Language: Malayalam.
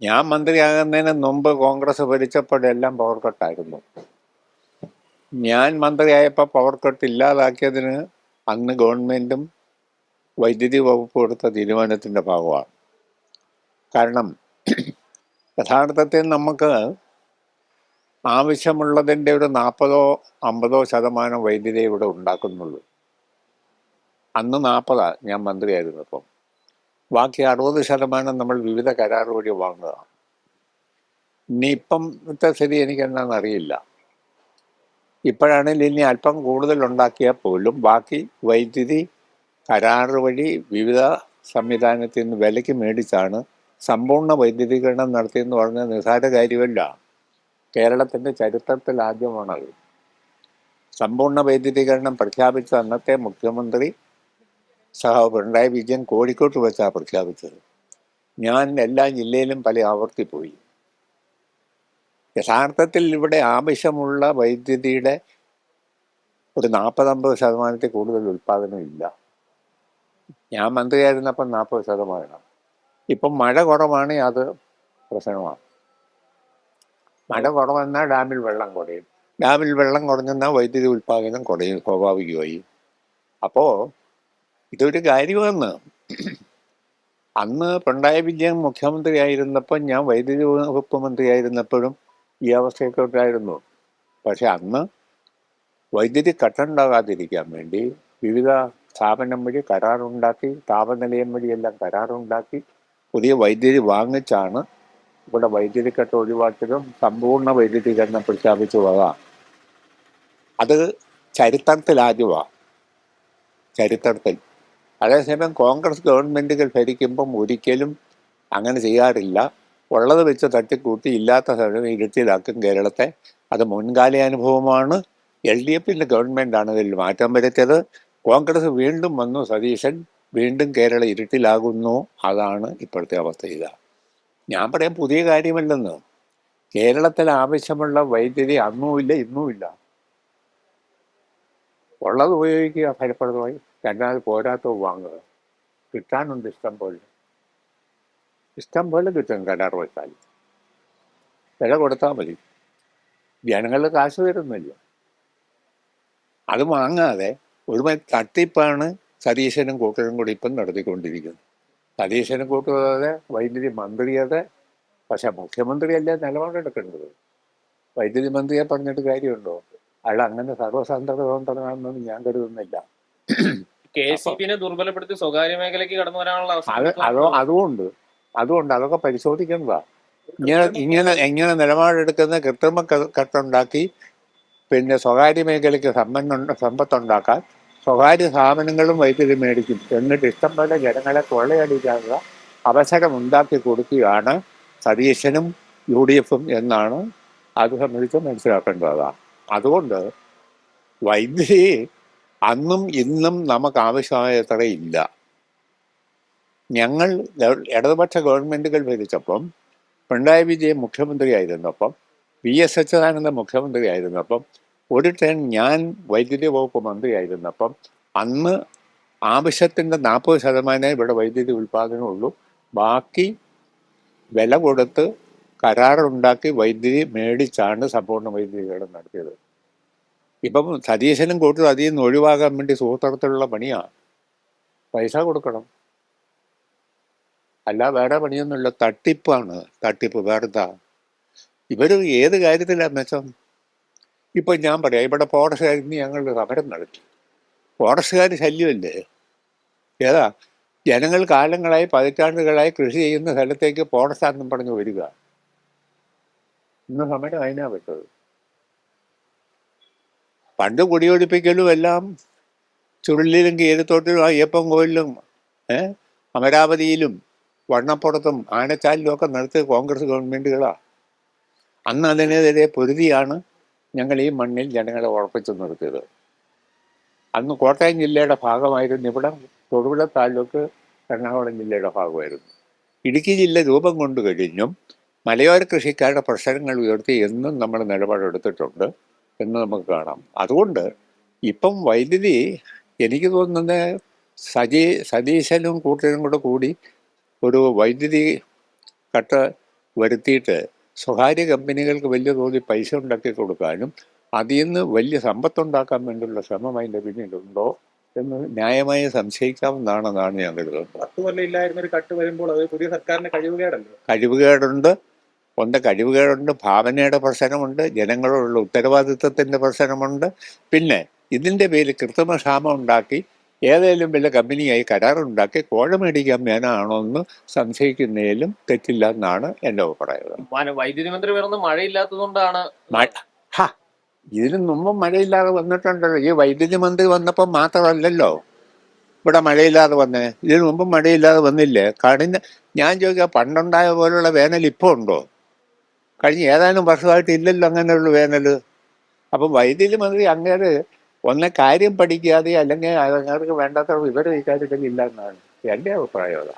ഞാൻ മന്ത്രിയാകുന്നതിന് മുമ്പ് കോൺഗ്രസ് ഭരിച്ചപ്പോഴെല്ലാം പവർ കട്ടായിരുന്നു. ഞാൻ മന്ത്രിയായപ്പോൾ പവർ കട്ട് ഇല്ലാതാക്കിയതിന് അന്ന് ഗവൺമെൻറ്റും വൈദ്യുതി വകുപ്പ് എടുത്ത തീരുമാനത്തിൻ്റെ ഭാഗമാണ്. കാരണം യഥാർത്ഥത്തിൽ നമുക്ക് ആവശ്യമുള്ളതിൻ്റെ ഒരു 40-50% വൈദ്യുതി ഇവിടെ ഉണ്ടാക്കുന്നുള്ളൂ. അന്ന് 40 ഞാൻ മന്ത്രിയായിരുന്നപ്പം. ബാക്കി 60% നമ്മൾ വിവിധ കരാർ വഴി വാങ്ങുക. ഇനിയിപ്പത്തെ സ്ഥിതി എനിക്ക് എന്താണെന്ന് അറിയില്ല. ഇപ്പോഴാണെങ്കിൽ ഇനി അല്പം കൂടുതൽ ഉണ്ടാക്കിയാൽ പോലും ബാക്കി വൈദ്യുതി കരാർ വഴി വിവിധ സംവിധാനത്തിൽ നിന്ന് വിലയ്ക്ക് മേടിച്ചാണ് സമ്പൂർണ്ണ വൈദ്യുതീകരണം നടത്തിയെന്ന് പറഞ്ഞ നിസ്സാര കാര്യമല്ല. കേരളത്തിൻ്റെ ചരിത്രത്തിൽ ആദ്യമാണത്. സമ്പൂർണ്ണ വൈദ്യുതീകരണം പ്രഖ്യാപിച്ച അന്നത്തെ മുഖ്യമന്ത്രി പിണറായി വിജയൻ കോഴിക്കോട്ട് വെച്ചാണ് പ്രഖ്യാപിച്ചത്. ഞാൻ എല്ലാ ജില്ലയിലും പല ആവർത്തി പോയി. യഥാർത്ഥത്തിൽ ഇവിടെ ആവശ്യമുള്ള വൈദ്യുതിയുടെ ഒരു 40-50% കൂടുതൽ ഉൽപ്പാദനം ഇല്ല. ഞാൻ മന്ത്രിയായിരുന്നപ്പം 40%. ഇപ്പം മഴ കുറവാണെങ്കിൽ അത് പ്രശ്നമാണ്. മഴ കുറവെന്നാൽ ഡാമിൽ വെള്ളം കുറയും. ഡാമിൽ വെള്ളം കുറഞ്ഞെന്നാൽ വൈദ്യുതി ഉൽപ്പാദനം കുറയും സ്വാഭാവികമായി. അപ്പോൾ ഇതൊരു കാര്യമെന്ന് അന്ന് പിണറായി വിജയൻ മുഖ്യമന്ത്രിയായിരുന്നപ്പം ഞാൻ വൈദ്യുതി വകുപ്പ് മന്ത്രിയായിരുന്നപ്പോഴും ഈ അവസ്ഥയൊക്കെയായിരുന്നു. പക്ഷെ അന്ന് വൈദ്യുതി കട്ടുണ്ടാകാതിരിക്കാൻ വേണ്ടി വിവിധ സ്ഥാപനം വഴി കരാറുണ്ടാക്കി, താപനിലയം വഴിയെല്ലാം കരാറുണ്ടാക്കി പുതിയ വൈദ്യുതി വാങ്ങിച്ചാണ് ഇവിടെ വൈദ്യുതി കട്ട് ഒഴിവാക്കിയതും സമ്പൂർണ്ണ വൈദ്യുതീകരണം പ്രഖ്യാപിച്ചു പോകാം. അത് ചരിത്രത്തിൽ ആദ്യമാണ്. ചരിത്രത്തിൽ. അതേസമയം കോൺഗ്രസ് ഗവൺമെൻറ്റുകൾ ഭരിക്കുമ്പം ഒരിക്കലും അങ്ങനെ ചെയ്യാറില്ല. ഉള്ളത് വെച്ച് തട്ടിക്കൂട്ടി ഇല്ലാത്ത സമയം ഇരുട്ടിലാക്കും കേരളത്തെ. അത് മുൻകാല അനുഭവമാണ്. LDFിൻ്റെ ഗവൺമെൻറ്റാണ് ഇതിൽ മാറ്റം വരുത്തിയത്. കോൺഗ്രസ് വീണ്ടും വന്നു, സതീശൻ വീണ്ടും കേരളം ഇരുട്ടിലാകുന്നു. അതാണ് ഇപ്പോഴത്തെ അവസ്ഥ. ഞാൻ പറയാം പുതിയ കാര്യമല്ലെന്ന്. കേരളത്തിൽ ആവശ്യമുള്ള വൈദ്യുതി അന്നുമില്ല ഇന്നുമില്ല. ഉള്ളത് ഉപയോഗിക്കുക ഫലപ്രദമായി, രണ്ടാമത് പോരാത്തത് വാങ്ങുക. കിട്ടാനുണ്ട് ഇഷ്ടം പോലെ കിട്ടും. കരാർ വെച്ചാൽ വില കൊടുത്താൽ മതി. ജനങ്ങളുടെ കാശ് വരുന്നില്ല. അത് വാങ്ങാതെ ഒരുമാതിരി തട്ടിപ്പാണ് സതീശനും കൂട്ടരും കൂടി ഇപ്പം നടത്തിക്കൊണ്ടിരിക്കുന്നത്. സതീശനും കൂട്ടുകാതെ വൈദ്യുതി മന്ത്രിയത്. പക്ഷെ മുഖ്യമന്ത്രിയല്ലേ നിലപാടെടുക്കേണ്ടത്. വൈദ്യുതി മന്ത്രിയെ പറഞ്ഞിട്ട് കാര്യമുണ്ടോ? അയാൾ അങ്ങനെ സർവ്വസാധാരണമാണെന്നൊന്നും ഞാൻ കരുതുന്നില്ല. KSEBിനെ ദുർബലപ്പെടുത്തി സ്വകാര്യ മേഖലയ്ക്ക് കടന്നു വരാനുള്ള അതുകൊണ്ട് അതൊക്കെ പരിശോധിക്കുന്നതാ. ഇങ്ങനെ നിലപാടെടുക്കുന്ന കൃത്രിമ കട്ടുണ്ടാക്കി പിന്നെ സ്വകാര്യ മേഖലയ്ക്ക് സമ്പത്തുണ്ടാക്കാൻ സ്വകാര്യ സ്ഥാപനങ്ങളും വൈദ്യുതി മേടിക്കും. എന്നിട്ട് ഇഷ്ടം പോലെ ജനങ്ങളെ കൊള്ളയടിക്കാനുള്ള അവസരം ഉണ്ടാക്കി കൊടുക്കുകയാണ് സതീശനും UDFും എന്നാണ് അത് സംബന്ധിച്ച് മനസ്സിലാക്കേണ്ടതാണ്. അതുകൊണ്ട് വൈദ്യുതി അന്നും ഇന്നും നമുക്ക് ആവശ്യമായത്ര ഇല്ല. ഞങ്ങൾ ഇടതുപക്ഷ ഗവൺമെൻറ്റുകൾ ഭരിച്ചപ്പം, പിണറായി വിജയൻ മുഖ്യമന്ത്രിയായിരുന്നപ്പം, VS അച്യുതാനന്ദൻ മുഖ്യമന്ത്രിയായിരുന്നപ്പം, ഒരു ടൈം ഞാൻ വൈദ്യുതി വകുപ്പ് മന്ത്രിയായിരുന്നപ്പം അന്ന് ആവശ്യത്തിൻ്റെ 40% ഇവിടെ വൈദ്യുതി ഉൽപ്പാദനമുള്ളൂ. ബാക്കി വില കൊടുത്ത് കരാറുണ്ടാക്കി വൈദ്യുതി മേടിച്ചാണ് സമ്പൂർണ്ണ വൈദ്യുതീകരണം നടത്തിയത്. ഇപ്പം സതീശനും കൂട്ടും അതിൽ നിന്ന് ഒഴിവാകാൻ വേണ്ടി സൂത്രത്തിലുള്ള പണിയാണ്. പൈസ കൊടുക്കണം, അല്ല വേറെ പണിയൊന്നുമില്ല. തട്ടിപ്പാണ്. തട്ടിപ്പ് വേറെന്താ. ഇവർ ഏത് കാര്യത്തിലാണ് മെച്ചം? ഇപ്പം ഞാൻ പറയാം, ഇവിടെ ഫോറസ്റ്റുകാരിന്ന് ഞങ്ങൾ സമരം നടത്തി. ഫോറസ്റ്റുകാർ ശല്യമല്ലേ? ഏതാ ജനങ്ങൾ കാലങ്ങളായി പതിറ്റാണ്ടുകളായി കൃഷി ചെയ്യുന്ന സ്ഥലത്തേക്ക് ഫോറസ്റ്റാണെന്നും പറഞ്ഞു വരിക. ഇന്ന് സമരം അതിനാ പറ്റത്. പണ്ട് കുടിയൊഴിപ്പിക്കലും എല്ലാം ചുരുളിലും കീരത്തോട്ടിലും അയ്യപ്പൻ കോവിലും അമരാവതിയിലും വണ്ണപ്പുറത്തും ആനച്ചാലിലും ഒക്കെ നടത്തിയ കോൺഗ്രസ് ഗവൺമെൻറ്റുകളാണ്. അന്ന് അതിനെതിരെ പൊരുതിയാണ് ഞങ്ങൾ ഈ മണ്ണിൽ ജനങ്ങളെ ഉറപ്പിച്ചു നിർത്തിയത്. അന്ന് കോട്ടയം ജില്ലയുടെ ഭാഗമായിരുന്നു ഇവിടെ, തൊടുപുഴ താലൂക്ക് എറണാകുളം ജില്ലയുടെ ഭാഗമായിരുന്നു. ഇടുക്കി ജില്ല രൂപം കൊണ്ടു കഴിഞ്ഞും മലയോര കൃഷിക്കാരുടെ പ്രശ്നങ്ങൾ ഉയർത്തി എന്നും നമ്മൾ നിലപാടെടുത്തിട്ടുണ്ട് എന്ന് നമുക്ക് കാണാം. അതുകൊണ്ട് ഇപ്പം വൈദ്യുതി എനിക്ക് തോന്നുന്നത് സതീശനും കൂട്ടരും കൂടി ഒരു വൈദ്യുതി കട്ട് വരുത്തിയിട്ട് സ്വകാര്യ കമ്പനികൾക്ക് വലിയ തോതിൽ പൈസ ഉണ്ടാക്കി കൊടുക്കാനും അതിൽ നിന്ന് വലിയ സമ്പത്തുണ്ടാക്കാൻ വേണ്ടിയുള്ള ശ്രമം അതിൻ്റെ പിന്നിലുണ്ടോ എന്ന് ന്യായമായി സംശയിക്കാവുന്നതാണെന്നാണ് ഞാൻ കരുതുന്നത്. 10 കൊല്ലം ഇല്ലായിരുന്ന ഒരു കട്ട് വരുമ്പോൾ അത് പുതിയ സർക്കാരിന്റെ കഴിവുകേടല്ലേ? കഴിവുകേടുണ്ട്, കഴിവുകേടുണ്ട്, ഭാവനയുടെ പ്രശ്നമുണ്ട്, ജനങ്ങളോടുള്ള ഉത്തരവാദിത്വത്തിൻ്റെ പ്രശ്നമുണ്ട്. പിന്നെ ഇതിൻ്റെ പേരിൽ കൃത്രിമക്ഷാമം ഉണ്ടാക്കി ഏതെങ്കിലും വലിയ കമ്പനിയായി കരാറുണ്ടാക്കി കോഴ മേടിക്കാൻ വേണമാണോ എന്ന് സംശയിക്കുന്നതിലും തെറ്റില്ല എന്നാണ് എൻ്റെ അഭിപ്രായം. വൈദ്യുതി മന്ത്രി പറയുന്നത് മഴയില്ലാത്തതുകൊണ്ടാണ്. ഇതിനു മുമ്പും മഴയില്ലാതെ വന്നിട്ടുണ്ടല്ലോ. ഈ വൈദ്യുതി മന്ത്രി വന്നപ്പോൾ മാത്രമല്ലല്ലോ ഇവിടെ മഴയില്ലാതെ വന്നേ. ഇതിനു മുമ്പും മഴയില്ലാതെ വന്നില്ലേ? ഞാൻ ചോദിക്കാം, പണ്ടുണ്ടായ പോലുള്ള വേനൽ ഇപ്പോൾ ഉണ്ടോ? കഴിഞ്ഞ ഏതാനും വർഷമായിട്ട് ഇല്ലല്ലോ അങ്ങനെയുള്ള വേനൽ. അപ്പം വൈദ്യുതി മന്ത്രി അങ്ങേര് കാര്യം പഠിക്കാതെ അല്ലെങ്കിൽ അങ്ങേർക്ക് വേണ്ടാത്ത വിവരം ഈ കാര്യത്തിൽ ഇല്ല എന്നാണ് എൻ്റെ അഭിപ്രായം.